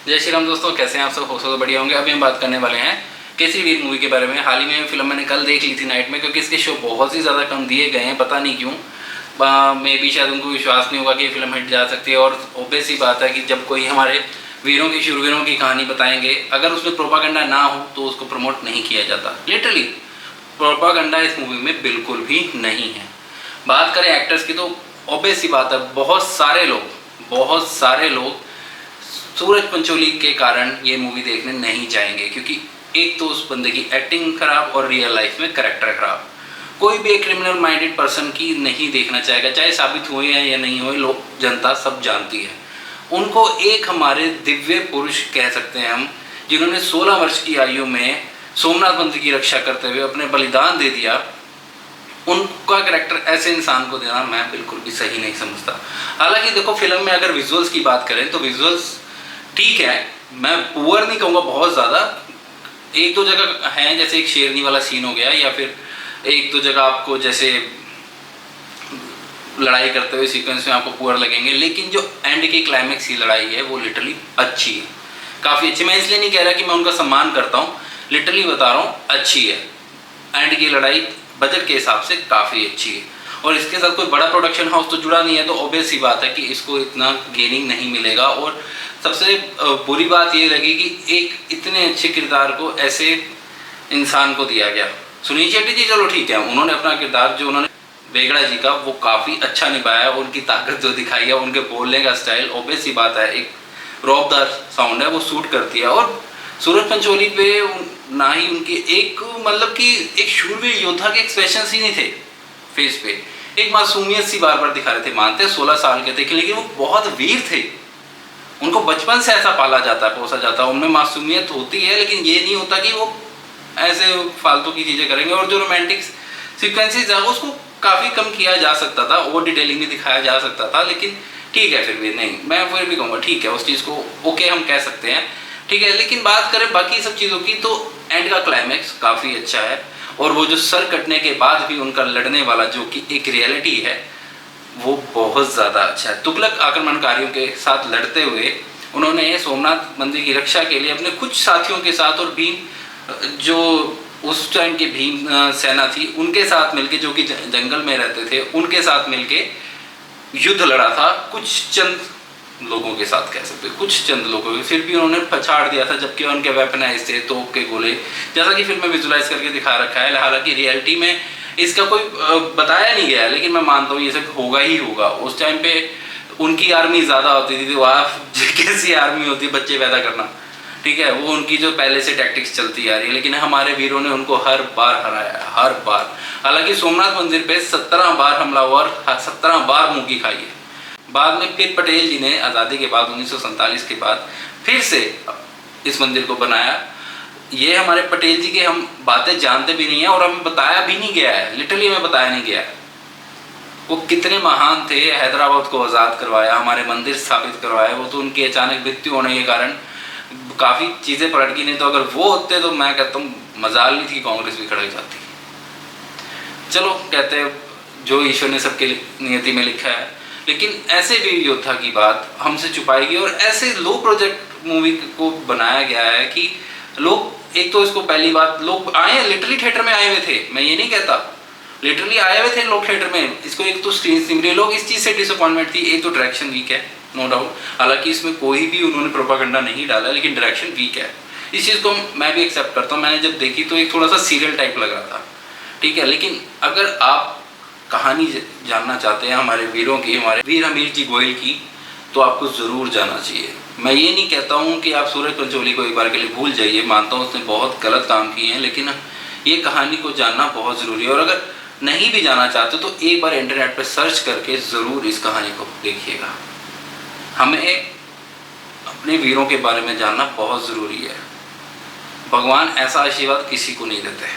जय श्री राम दोस्तों, कैसे हैं आप सब? हो तो बढ़िया होंगे। अभी हम बात करने वाले हैं केसरी मूवी के बारे में। हाल ही में फिल्म मैंने कल देख ली थी नाइट में, क्योंकि इसके शो बहुत ही ज़्यादा कम दिए गए हैं, पता नहीं क्यों। मे भी शायद उनको विश्वास नहीं होगा कि ये फिल्म हिट जा सकती है। और ऑब्वियस ही बात है कि जब कोई हमारे वीरों की शूरवीरों की कहानी बताएंगे, अगर उसमें प्रोपागंडा ना हो तो उसको प्रमोट नहीं किया जाता। लिटरली प्रोपागंडा इस मूवी में बिल्कुल भी नहीं है। बात करें एक्टर्स की तो ऑब्वियस ही बात है, बहुत सारे लोग सूरज पंचोली के कारण ये मूवी देखने नहीं जाएंगे, क्योंकि एक तो उस बंदे की एक्टिंग खराब और रियल लाइफ में कैरेक्टर खराब। कोई भी एक क्रिमिनल माइंडेड पर्सन की नहीं देखना चाहेगा, चाहे साबित हुए हैं या नहीं हुए, लोग जनता सब जानती है उनको। एक हमारे दिव्य पुरुष कह सकते हैं हम, जिन्होंने 16 वर्ष की आयु में सोमनाथ मंदिर की रक्षा करते हुए अपने बलिदान दे दिया, उनका कैरेक्टर ऐसे इंसान को देना मैं बिल्कुल भी सही नहीं समझता। हालांकि देखो, फिल्म में अगर विजुअल्स की बात करें तो विजुअल्स ठीक है, मैं पुअर नहीं कहूँगा, बहुत ज़्यादा। एक दो जगह हैं, जैसे एक शेरनी वाला सीन हो गया, या फिर एक दो जगह आपको जैसे लड़ाई करते हुए सीक्वेंस में आपको पुअर लगेंगे, लेकिन जो एंड की क्लाइमैक्स की लड़ाई है वो लिटरली अच्छी है, काफ़ी अच्छी। मैं इसलिए नहीं कह रहा कि मैं उनका सम्मान करता हूँ, लिटरली बता रहा हूँ अच्छी है। एंड की लड़ाई बजट के हिसाब से काफ़ी अच्छी है, और इसके साथ कोई बड़ा प्रोडक्शन हाउस तो जुड़ा नहीं है, तो ऑब्वियस ही बात है कि इसको इतना गेनिंग नहीं मिलेगा। और सबसे बुरी बात ये लगी कि एक इतने अच्छे किरदार को ऐसे इंसान को दिया गया। सुनील शेट्टी जी चलो ठीक है, उन्होंने अपना किरदार जो उन्होंने बेगड़ा जी का वो काफ़ी अच्छा निभाया, उनकी ताकत जो दिखाई है, उनके बोलने का स्टाइल, ऑब्वियस ही बात है एक रौबदार साउंड है, वो सूट करती है। और सूरज पंचोली पे ना ही उनकी एक मतलब कि एक शूरवीर योद्धा के एक्सप्रेशन ही नहीं थे फेस पे, एक मासूमियत सी बार बार दिखा रहे थे। मानते 16 साल के थे, लेकिन वो बहुत वीर थे, उनको बचपन से ऐसा पाला जाता है, पोसा जाता है, उनमें मासूमियत होती है, लेकिन ये नहीं होता कि वो ऐसे फालतू की चीज़ें करेंगे। और जो रोमांटिक सीक्वेंसेस है उसको काफ़ी कम किया जा सकता था, ओवर डिटेलिंग भी दिखाया जा सकता था, लेकिन ठीक है, फिर भी नहीं, मैं फिर भी कहूँगा ठीक है, उस चीज़ को ओके हम कह सकते हैं, ठीक है। लेकिन बात करें बाकी सब चीज़ों की तो एंड का क्लाइमैक्स काफ़ी अच्छा है, और वो जो सर कटने के बाद भी उनका लड़ने वाला जो कि एक रियलिटी है वो बहुत ज़्यादा अच्छा है। तुगलक आक्रमणकारियों के साथ लड़ते हुए उन्होंने सोमनाथ मंदिर की रक्षा के लिए अपने कुछ साथियों के साथ, और भीम जो उस टाइम की भीम सेना थी उनके साथ मिलके, जो कि जंगल में रहते थे, उनके साथ मिलके युद्ध लड़ा था। कुछ चंद लोगों के साथ कह सकते, कुछ चंद लोगों के, फिर भी उन्होंने पछाड़ दिया था, जबकि उनके वेपनाइज थे तोप के गोले, जैसा कि फिल्म में विजुलाइज करके दिखा रखा है। हालांकि रियलिटी में इसका कोई बताया नहीं गया है, लेकिन मैं मानता हूँ ये सब होगा ही होगा। उस टाइम पे उनकी आर्मी ज़्यादा होती थी, वहाँ कैसी आर्मी होती है, बच्चे पैदा करना, ठीक है, वो उनकी जो पहले से टैक्टिक्स चलती आ रही है, लेकिन हमारे वीरों ने उनको हर बार हराया, हर बार। हालांकि सोमनाथ मंदिर पे 17 बार हमला हुआ और 17 बार मुंह खाई है। बाद में फिर पटेल जी ने आज़ादी के बाद 1947 के बाद फिर से इस मंदिर को बनाया। ये हमारे पटेल जी के हम बातें जानते भी नहीं है, और हमें बताया भी नहीं गया है, लिटरली हमें बताया नहीं गया है वो कितने महान थे। हैदराबाद को आज़ाद करवाया, हमारे मंदिर स्थापित करवाया, वो तो उनकी अचानक मृत्यु होने के कारण काफ़ी चीज़ें पलट गई। नहीं तो अगर वो होते तो मैं कहता हूँ मजाल नहीं थी, कांग्रेस भी खड़ी जाती। चलो कहते हैं जो ईश्वर ने सबके नियति में लिखा है, लेकिन ऐसे वीर योद्धा की बात हमसे छुपाएगी। और ऐसे लो प्रोजेक्ट मूवी को बनाया गया है कि लोग, एक तो इसको पहली बात, लोग आए लिटरली थिएटर में आए हुए थे, मैं ये नहीं कहता, लिटरली आए हुए थे लोग थिएटर में। इसको एक तो स्क्रीन सिमरी, लोग इस चीज़ से डिसअपॉइंटमेंट थी, एक तो डायरेक्शन वीक है, नो डाउट। हालांकि इसमें कोई भी उन्होंने प्रोपागेंडा नहीं डाला, लेकिन डायरेक्शन वीक है, इस चीज़ को मैं भी एक्सेप्ट करता हूँ। मैंने जब देखी तो एक थोड़ा सा सीरियल टाइप लग रहा था, ठीक है। लेकिन अगर आप कहानी जानना चाहते हैं हमारे वीरों की, हमारे वीर हमीर जी गोयल की, तो आपको ज़रूर जाना चाहिए। मैं ये नहीं कहता हूँ कि आप सूरज पंचोली को एक बार के लिए भूल जाइए, मानता हूँ उसने बहुत गलत काम किए हैं, लेकिन ये कहानी को जानना बहुत ज़रूरी है। और अगर नहीं भी जाना चाहते तो एक बार इंटरनेट पर सर्च करके ज़रूर इस कहानी को देखिएगा। हमें अपने वीरों के बारे में जानना बहुत ज़रूरी है। भगवान ऐसा आशीर्वाद किसी को नहीं देते,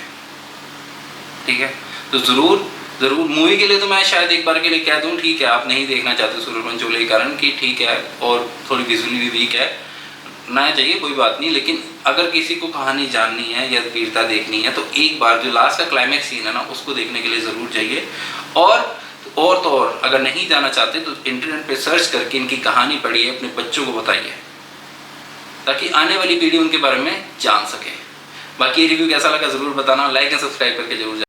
ठीक है। तो ज़रूर मूवी के लिए तो मैं शायद एक बार के लिए कह दूं, ठीक है, आप नहीं देखना चाहते सूरज पंचोली के कारण कि ठीक है, और थोड़ी विजुअली भी वीक है, ना चाहिए, कोई बात नहीं। लेकिन अगर किसी को कहानी जाननी है या वीरता देखनी है तो एक बार जो लास्ट का क्लाइमैक्स सीन है ना, उसको देखने के लिए ज़रूर जाइए। और अगर नहीं जाना चाहते तो इंटरनेट पे सर्च करके इनकी कहानी पढ़िए, अपने बच्चों को बताइए, ताकि आने वाली पीढ़ी उनके बारे में जान सके। बाकी ये रिव्यू कैसा लगा ज़रूर बताना, लाइक एंड सब्सक्राइब करके जरूर